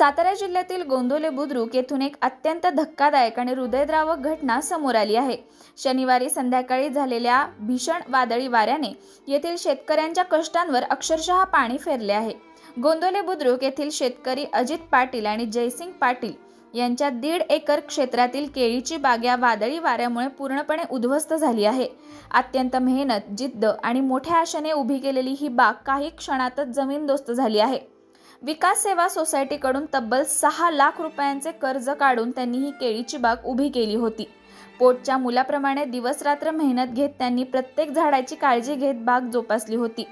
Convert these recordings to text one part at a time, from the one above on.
सातारा जिल्ह्यातील गोंदवले बुद्रुक येथून एक अत्यंत धक्कादायक आणि हृदयद्रावक घटना समोर आली आहे। शनिवारी संध्याकाळी झालेल्या भीषण वादळी वाऱ्याने येथील शेतकऱ्यांच्या कष्टांवर अक्षरशः पाणी फेरले आहे। गोंदवले बुद्रुक येथील शेतकरी अजित पाटील आणि जयसिंग पाटील यांच्या 1.5 एकर क्षेत्रातील केळीची बाग या वादळी वाऱ्यामुळे पूर्णपणे उद्ध्वस्त झाली आहे। अत्यंत मेहनत, जिद्द आणि मोठ्या आशेने उभी केलेली ही बाग काही क्षणातच जमीनदोस्त झाली आहे। विकास सेवा सोसायटीकडून तब्बल 6 लाख रुपयांचे कर्ज काढून त्यांनी ही केळीची बाग उभी केली होती। पोटच्या मुलाप्रमाणे दिवसरात्र मेहनत घेत त्यांनी प्रत्येक झाडाची काळजी घेत बाग जोपासली होती।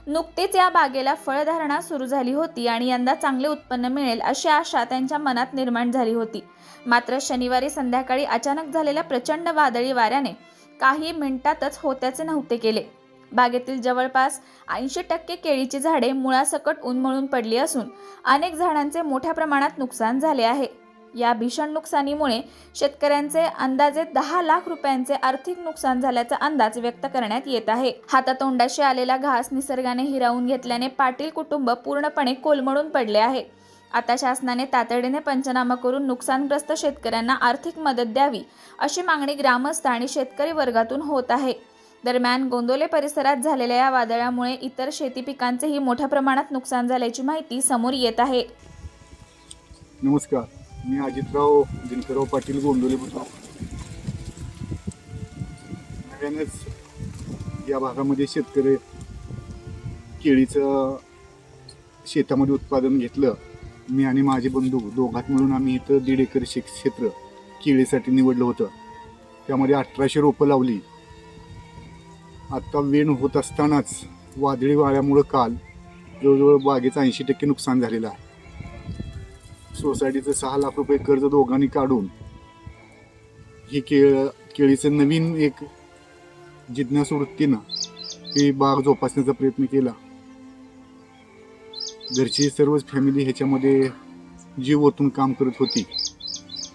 नुकतीच या बागेला फळधारणा सुरू झाली होती आणि यंदा चांगले उत्पन्न मिळेल अशी आशा त्यांच्या मनात निर्माण झाली होती। मात्र शनिवारी संध्याकाळी अचानक झालेल्या प्रचंड वादळी वाऱ्याने काही मिनिटातच होत्याचे नव्हते केले। बागेतील जवळपास 80% केळीची झाडे मुळासकट उन्मळून पडली असून अनेक झाडांचे मोठ्या प्रमाणात नुकसान झाले आहे। या भीषण नुकसानीमुळे शेतकऱ्यांचे अंदाजे 10 लाख रुपयांचे आर्थिक नुकसान झाल्याचा अंदाज व्यक्त करण्यात येत आहे। हातातोंडाशी आलेला घास निसर्गाने हिरावून घेतल्याने पाटील कुटुंब पूर्णपणे कोलमडून पडले आहे। आता शासनाने तातडीने पंचनामा करून नुकसानग्रस्त शेतकऱ्यांना आर्थिक मदत द्यावी अशी मागणी ग्रामस्थ आणि शेतकरी वर्गातून होत आहे। दरम्यान गोंदवले परिसरात झालेल्या या वादळामुळे इतर शेती पिकांचेही मोठ्या प्रमाणात नुकसान झाल्याची माहिती समोर येत आहे। नमस्कार, मी अजितराव दिनकरराव पाटील, गोंदवले बुद्रुक। नव्यानेच या भागामध्ये शेतकरी केळीचं शेतामध्ये उत्पादन घेतलं। मी आणि माझे बंधू दोघात मिळून आम्ही इथं 1.5 एकर क्षेत्र केळीसाठी निवडलं होतं। त्यामध्ये 1800 रोपं लावली। आता वेण होत असतानाच वादळी वाऱ्यामुळे काल जवळजवळ बागेचं 80% नुकसान झालेलं आहे। सोसायटीचं 6 लाख रुपये कर्ज दोघांनी काढून ही केळीचं नवीन एक जिज्ञासू वृत्तीनं ही बाग जोपासण्याचा प्रयत्न केला। घरची सर्वच फॅमिली ह्याच्यामध्ये जीव ओतून काम करत होती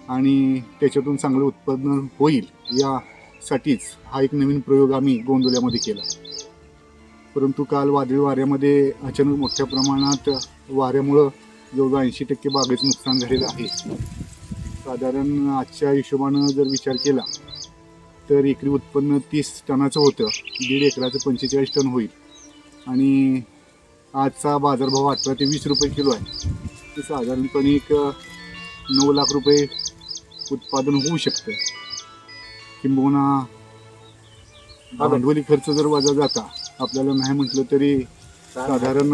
आणि त्याच्यातून चांगलं उत्पन्न होईल यासाठीच हा एक नवीन प्रयोग आम्ही गोंदवल्यामध्ये केला। परंतु काल वादळी वाऱ्यामध्ये अचानक मोठ्या प्रमाणात वाऱ्यामुळं जवळजवळ 80% बागेचं नुकसान झालेलं आहे। साधारण आजच्या हिशोबानं जर विचार केला तर एकरी उत्पन्न 30 टनाचं होतं। 1.5 एकराचं 45 टन होईल आणि आजचा बाजारभाव 18 ते 20 रुपये किलो आहे। ते साधारणपणे एक 9 लाख रुपये उत्पादन होऊ शकतं। किंबहुना भांडवली खर्च जर वजा जाता आपल्याला नाही म्हटलं तरी साधारण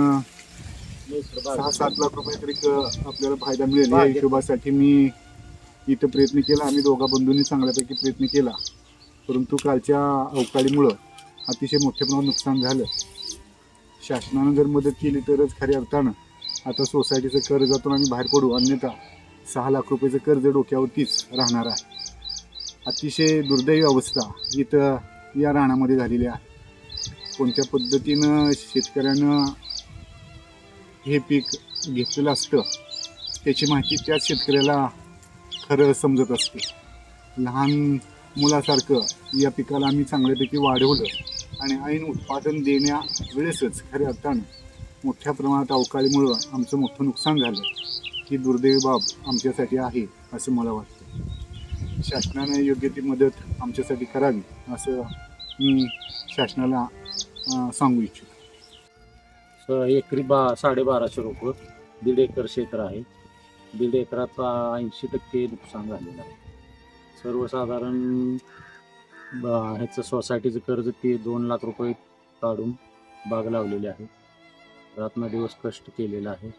6-7 लाख रुपये तरी आपल्याला फायदा मिळेल या हिशोबासाठी मी इथं प्रयत्न केला। आम्ही दोघा बंधूंनी चांगल्यापैकी प्रयत्न केला, परंतु कालच्या अवकाळीमुळं अतिशय मोठ्या प्रमाणात नुकसान झालं। शासनानं जर मदत केली तरच खऱ्या अर्थानं आता सोसायटीचं कर्जातून आम्ही बाहेर पडू, अन्यथा 6 लाख रुपयाचं कर्ज डोक्यावरतीच राहणार आहे। अतिशय दुर्दैवी अवस्था इथं या रानामध्ये झालेली आहे। कोणत्या पद्धतीनं शेतकऱ्यानं हे पीक घेतलेलं असतं त्याची माहिती त्याच शेतकऱ्याला खरं समजत असते। लहान मुलासारखं या पिकाला आम्ही चांगल्यापैकी वाढवलं आणि ऐन उत्पादन देण्या वेळेसच खऱ्या अर्थानं मोठ्या प्रमाणात अवकाळीमुळं आमचं मोठं नुकसान झालं। ही दुर्दैवी बाब आमच्यासाठी आहे असं मला वाटतं। शासनाने योग्य ती मदत आमच्यासाठी करावी असं मी शासनाला सांगू इच्छितो। एकरी 1250 रोपं, 1.5 एकर क्षेत्र आहे। 1.5 एकराचा 80% नुकसान झालेलं आहे। सर्वसाधारण ह्याचं सोसायटीचं कर्ज ते 2 लाख रुपये काढून बाग लावलेली आहे। रात्रंदिवस कष्ट केलेलं आहे।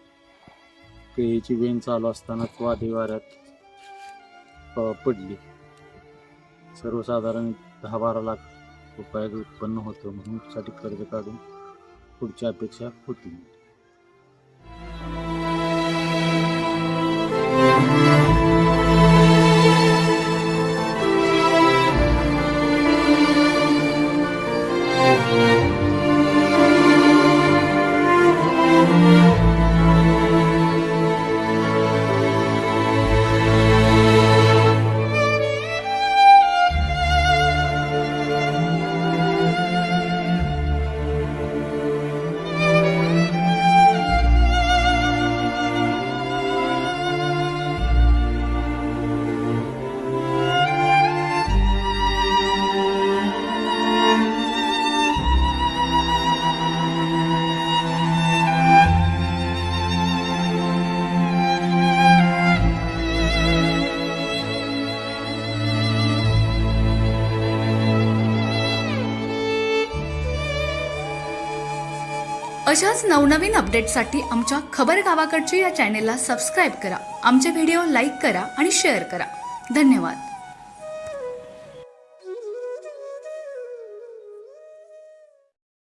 केळीची वेण चालू असतानाच वादळी वाऱ्यात पडली। सर्वसाधारण 10-12 लाख रुपयाचं उत्पन्न होतं, म्हणून साठी कर्ज काढून पुढची अपेक्षा होती। अशाच नवनवीन अपडेटसाठी आमच्या खबर गावाकडची या चॅनेलला सबस्क्राईब करा. आमचे व्हिडिओ लाईक करा आणि शेअर करा. धन्यवाद.